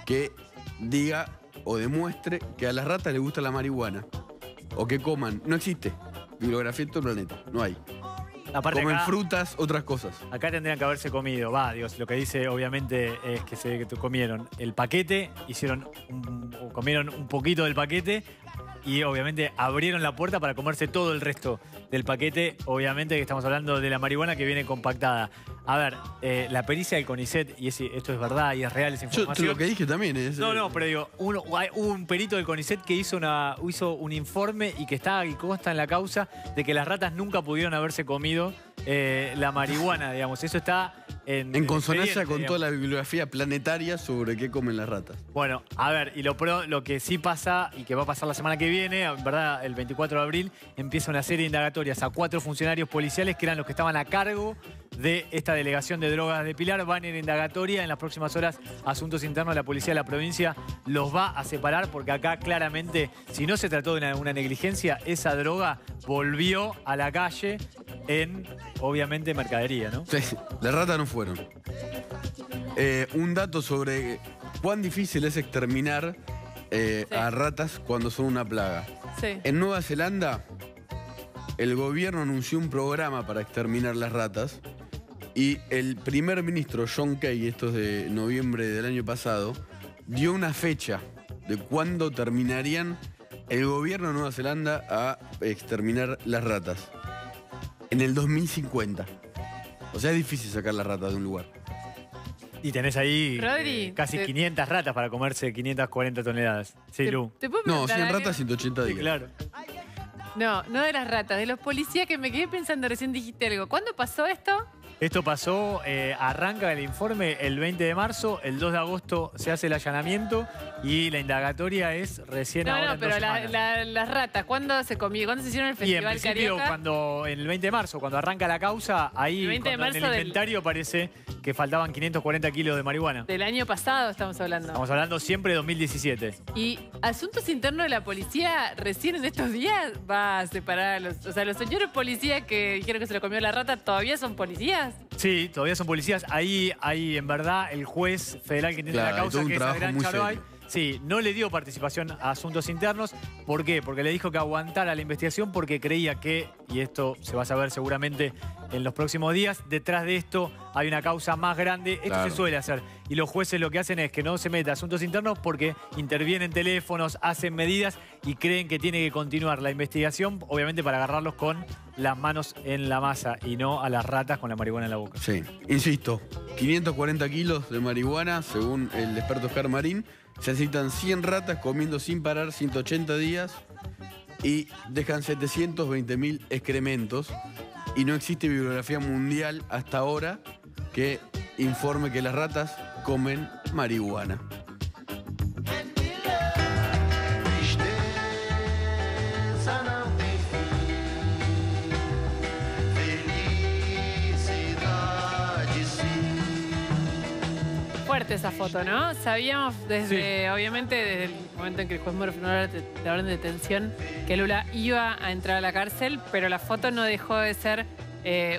que diga o demuestre que a las ratas les gusta la marihuana o que coman. No existe bibliografía en todo el planeta, no hay. Aparte comen acá, frutas, otras cosas. Acá tendrían que haberse comido, lo que dice obviamente es que se comieron el paquete, comieron un poquito del paquete y obviamente abrieron la puerta para comerse todo el resto del paquete. Obviamente que estamos hablando de la marihuana que viene compactada. A ver, la pericia del CONICET, y esto es verdad y es real esa información. Yo lo que dije también es... No, pero digo, hubo un perito del CONICET que hizo un informe y que consta en la causa de que las ratas nunca pudieron haberse comido la marihuana, digamos. Eso está en consonancia con toda la bibliografía planetaria sobre qué comen las ratas. Bueno, a ver, y lo que sí pasa y que va a pasar la semana que viene, en verdad, el 24 de abril, empieza una serie de indagatorias a 4 funcionarios policiales que eran los que estaban a cargo de esta delegación de drogas de Pilar. Van a ir a indagatoria. En las próximas horas, Asuntos Internos de la Policía de la Provincia los va a separar porque acá claramente, si no se trató de una negligencia, esa droga volvió a la calle en, obviamente, mercadería, ¿no? Sí, las ratas no fueron. Un dato sobre cuán difícil es exterminar a ratas cuando son una plaga. Sí. En Nueva Zelanda, el gobierno anunció un programa para exterminar las ratas y el primer ministro John Key, esto es de noviembre del año pasado, dio una fecha de cuándo terminarían el gobierno de Nueva Zelanda a exterminar las ratas. En el 2050. O sea, es difícil sacar las ratas de un lugar. Y tenés ahí Rodri, casi 500 ratas para comerse 540 toneladas. Sí, Lu. ¿Te puedo No, preguntar 100 algo? ratas, 180 días. Sí, claro. No de las ratas, de los policías, que me quedé pensando, recién dijiste algo. ¿Cuándo pasó esto? Esto pasó, arranca el informe el 20 de marzo, el 2 de agosto se hace el allanamiento y la indagatoria es recién ahora. No, pero las ratas, ¿cuándo se comió? ¿Cuándo se hicieron el Y en Festival principio, Carioca? el 20 de marzo, cuando arranca la causa, ahí El 20 de en marzo el inventario parece que faltaban 540 kilos de marihuana. Del año pasado estamos hablando. Estamos hablando siempre de 2017. Y Asuntos Internos de la Policía recién en estos días va a separar a los... O sea, los señores policías que dijeron que se lo comió la rata, ¿todavía son policías? Sí, todavía son policías. Ahí en verdad, el juez federal que tiene la causa, que es Adrián Charbay, Sí, no le dio participación a asuntos internos. ¿Por qué? Porque le dijo que aguantara la investigación porque creía que, y esto se va a saber seguramente en los próximos días, detrás de esto hay una causa más grande. Esto Claro. se suele hacer. Y los jueces lo que hacen es que no se meta a asuntos internos porque intervienen teléfonos, hacen medidas y creen que tiene que continuar la investigación, obviamente para agarrarlos con las manos en la masa y no a las ratas con la marihuana en la boca. Sí, insisto, 540 kilos de marihuana, según el experto Oscar Marín. Se necesitan 100 ratas comiendo sin parar 180 días y dejan 720.000 excrementos. Y no existe bibliografía mundial hasta ahora que informe que las ratas comen marihuana. Fuerte esa foto, ¿no? Sabíamos desde, obviamente, desde el momento en que el juez Moro firmó la orden de detención que Lula iba a entrar a la cárcel, pero la foto no dejó de ser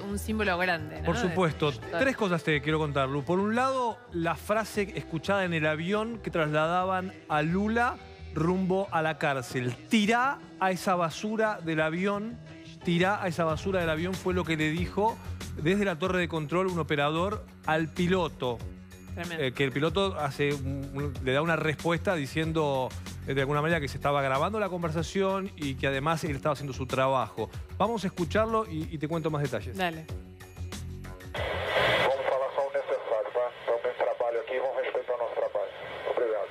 un símbolo grande, ¿no? Por supuesto. Tres cosas te quiero contar, Lu. Por un lado, la frase escuchada en el avión que trasladaban a Lula rumbo a la cárcel. Tirá a esa basura del avión, tirá a esa basura del avión, fue lo que le dijo desde la torre de control un operador al piloto. Que el piloto le da una respuesta diciendo de alguna manera que se estaba grabando la conversación y que además él estaba haciendo su trabajo. Vamos a escucharlo y te cuento más detalles. Dale. Vamos falar só o necessário, tá? Estamos em trabalho aqui, vamos respeitar o nosso trabalho. Obrigado.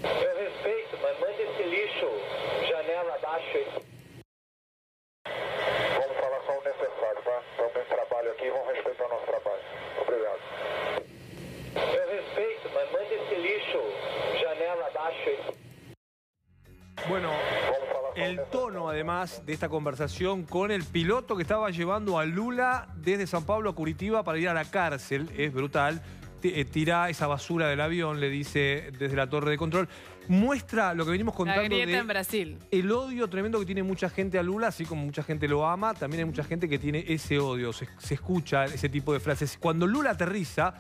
Eu respeito, mas mande esse lixo, janela abaixo aí. Vamos falar só o necessário, tá? Estamos em trabalho aqui, vamos respeitar o nosso trabalho. Obrigado. Eu respeito, mas mande esse lixo, janela abaixo aí. Bueno, el tono además de esta conversación con el piloto que estaba llevando a Lula desde San Pablo a Curitiba para ir a la cárcel es brutal. Tirá esa basura del avión, le dice desde la torre de control. Muestra lo que venimos contando La grieta de en Brasil. el odio tremendo que tiene mucha gente a Lula, así como mucha gente lo ama, también hay mucha gente que tiene ese odio, se escucha ese tipo de frases. Cuando Lula aterriza,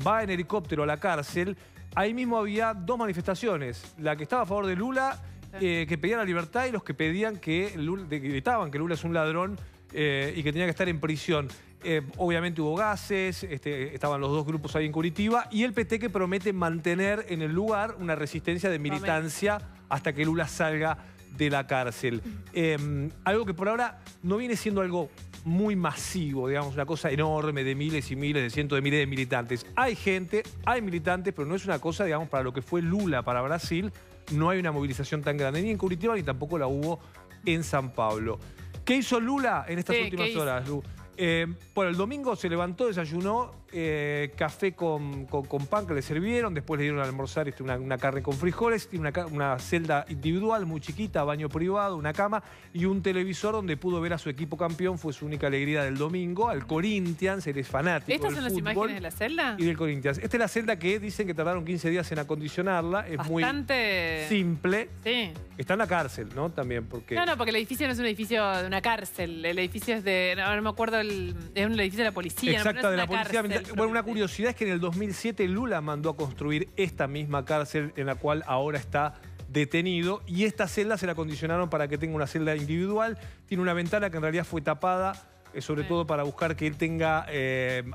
va en helicóptero a la cárcel, ahí mismo había dos manifestaciones. La que estaba a favor de Lula, que pedían la libertad, y los que pedían que gritaban que Lula es un ladrón y que tenía que estar en prisión. Obviamente hubo gases, estaban los dos grupos ahí en Curitiba, y el PT que promete mantener en el lugar una resistencia de militancia hasta que Lula salga de la cárcel. Algo que por ahora no viene siendo algo muy masivo, digamos, una cosa enorme de miles y miles, de cientos de miles de militantes. Hay gente, hay militantes, pero no es una cosa, digamos, para lo que fue Lula para Brasil, no hay una movilización tan grande ni en Curitiba ni tampoco la hubo en San Pablo. ¿Qué hizo Lula en estas últimas horas, Lu? Bueno, el domingo se levantó, desayunó, café con pan que le sirvieron, después le dieron a almorzar una carne con frijoles, tiene una celda individual muy chiquita, baño privado, una cama y un televisor donde pudo ver a su equipo campeón, fue su única alegría del domingo, al Corinthians, él es fanático ¿Estas del son las fútbol imágenes de la celda? y del Corinthians. Esta es la celda que dicen que tardaron 15 días en acondicionarla, es Bastante muy simple. Sí. Está en la cárcel, ¿no? También porque... No, porque el edificio no es un edificio de una cárcel. El edificio es de... No me acuerdo, es un edificio de la policía. Exacto, no es de la una policía. cárcel, Bueno, una curiosidad es que en el 2007 Lula mandó a construir esta misma cárcel en la cual ahora está detenido, y esta celda se la acondicionaron para que tenga una celda individual. Tiene una ventana que en realidad fue tapada, sobre todo para buscar que él tenga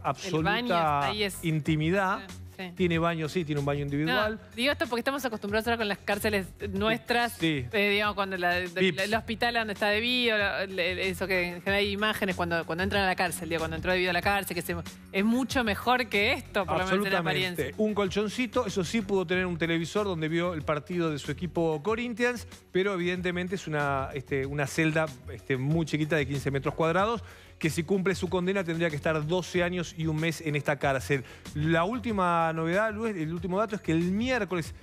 absoluta intimidad. Sí. Tiene baño, sí, tiene un baño individual. No, digo esto porque estamos acostumbrados ahora con las cárceles nuestras. Sí. Digamos, cuando el hospital donde está debido, eso que en general hay imágenes cuando entran a la cárcel, digo, cuando entró debido a la cárcel, que es mucho mejor que esto, por lo menos en apariencia. Un colchoncito, eso sí, pudo tener un televisor donde vio el partido de su equipo Corinthians, pero evidentemente es una celda muy chiquita de 15 metros cuadrados, que si cumple su condena tendría que estar 12 años y un mes en esta cárcel. La última novedad, Luis, el último dato es que el miércoles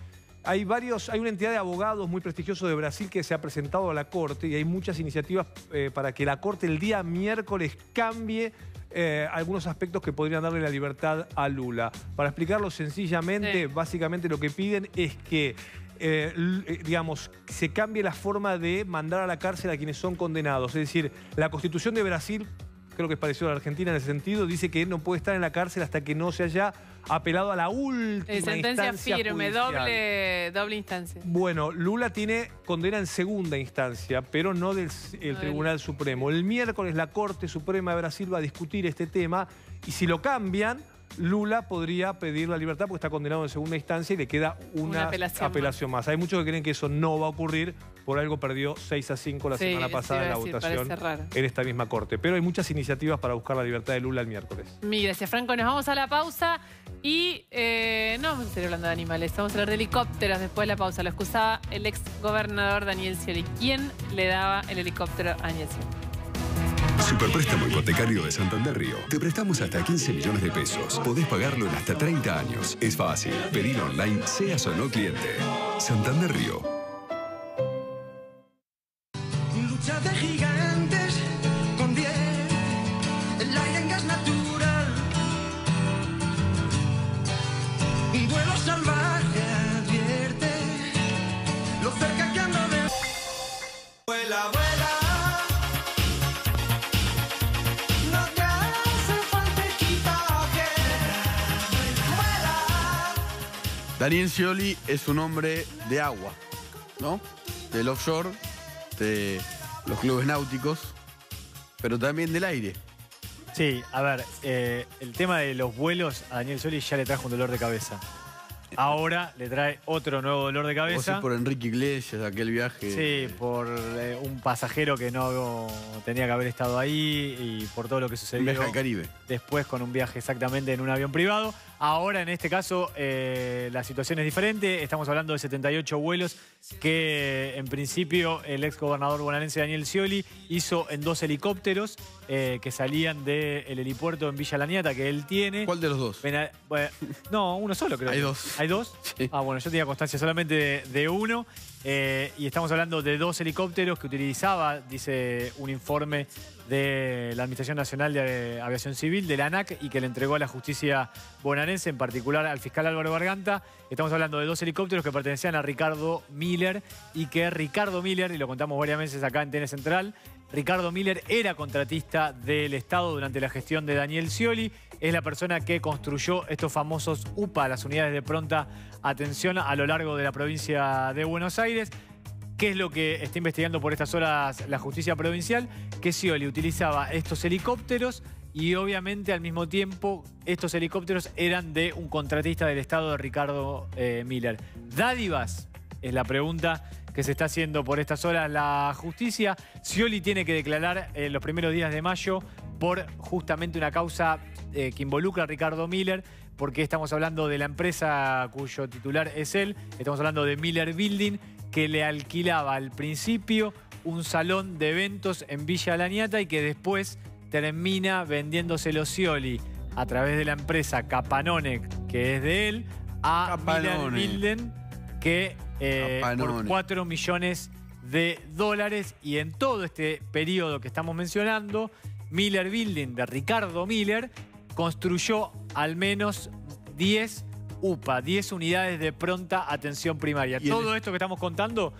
hay una entidad de abogados muy prestigiosos de Brasil que se ha presentado a la Corte, y hay muchas iniciativas para que la Corte el día miércoles cambie algunos aspectos que podrían darle la libertad a Lula. Para explicarlo sencillamente, básicamente lo que piden es que digamos, se cambie la forma de mandar a la cárcel a quienes son condenados. Es decir, la Constitución de Brasil creo que es parecido a la Argentina en ese sentido, dice que no puede estar en la cárcel hasta que no se haya apelado a la última sentencia instancia firme, judicial. doble instancia. Bueno, Lula tiene condena en segunda instancia, pero no del Tribunal Supremo. El miércoles la Corte Suprema de Brasil va a discutir este tema y si lo cambian, Lula podría pedir la libertad porque está condenado en segunda instancia y le queda una apelación más. Hay muchos que creen que eso no va a ocurrir, por algo perdió 6-5 la semana pasada en la votación en esta misma Corte. Pero hay muchas iniciativas para buscar la libertad de Lula el miércoles. Mil gracias, Franco. Nos vamos a la pausa y no vamos a seguir hablando de animales, vamos a hablar de helicópteros después de la pausa. Lo excusaba el ex gobernador Daniel Scioli. ¿Quién le daba el helicóptero a Daniel Scioli? Superpréstamo hipotecario de Santander Río. Te prestamos hasta 15 millones de pesos. Podés pagarlo en hasta 30 años. Es fácil. Pedilo online, seas o no cliente. Santander Río. Lucha de gigantes con 10. El aire en gas natural. Un vuelo salvaje advierte lo cerca que ando de... Vuela, vuela. Daniel Scioli es un hombre de agua, ¿no? Del offshore, de los clubes náuticos, pero también del aire. Sí, a ver, el tema de los vuelos a Daniel Scioli ya le trajo un dolor de cabeza. Ahora le trae otro nuevo dolor de cabeza. Vos por Enrique Iglesias, aquel viaje. Sí, por un pasajero que no tenía que haber estado ahí y por todo lo que sucedió. Un viaje al Caribe. Después con un viaje exactamente en un avión privado. Ahora, en este caso, la situación es diferente. Estamos hablando de 78 vuelos que, en principio, el ex gobernador bonaerense Daniel Scioli hizo en 2 helicópteros que salían del helipuerto en Villa Laniata, que él tiene. ¿Cuál de los dos? Bueno, no, uno solo creo. Hay 2. ¿Hay 2? Sí. Ah, bueno, yo tenía constancia solamente de uno. Y estamos hablando de 2 helicópteros que utilizaba, dice un informe de la Administración Nacional de Aviación Civil, de la ANAC, y que le entregó a la justicia bonaerense, en particular al fiscal Álvaro Barganta. Estamos hablando de 2 helicópteros que pertenecían a Ricardo Miller y que Ricardo Miller, y lo contamos varias veces acá en TN Central, Ricardo Miller era contratista del Estado durante la gestión de Daniel Scioli. Es la persona que construyó estos famosos UPA, las unidades de pronta atención a lo largo de la provincia de Buenos Aires. ¿Qué es lo que está investigando por estas horas la justicia provincial? Que Scioli utilizaba estos helicópteros y obviamente al mismo tiempo estos helicópteros eran de un contratista del Estado, de Ricardo Miller. ¿Dádivas? Es la pregunta que se está haciendo por estas horas la justicia. Scioli tiene que declarar en los primeros días de mayo por justamente una causa que involucra a Ricardo Miller, porque estamos hablando de la empresa cuyo titular es él. Estamos hablando de Miller Building, que le alquilaba al principio un salón de eventos en Villa Laniata y que después termina vendiéndoselo Scioli a través de la empresa Capanone, que es de él, a Miller Building, que por 4 millones de dólares. Y en todo este periodo que estamos mencionando, Miller Building de Ricardo Miller construyó al menos 10 UPA, 10 unidades de pronta atención primaria. Todo esto que estamos contando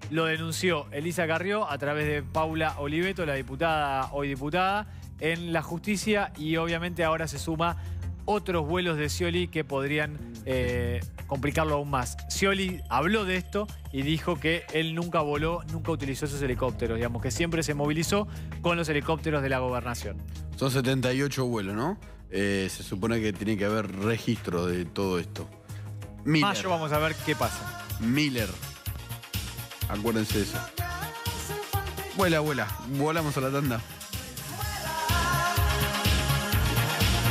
lo denunció Elisa Carrió a través de Paula Oliveto, la diputada, hoy diputada, en la justicia, y obviamente ahora se suma otros vuelos de Scioli que podrían complicarlo aún más. Scioli habló de esto y dijo que él nunca voló, nunca utilizó esos helicópteros, digamos, que siempre se movilizó con los helicópteros de la gobernación. Son 78 vuelos, ¿no? Se supone que tiene que haber registro de todo esto. Miller. Mayo vamos a ver qué pasa. Miller. Acuérdense de eso. Vuela, vuela. Volamos a la tanda.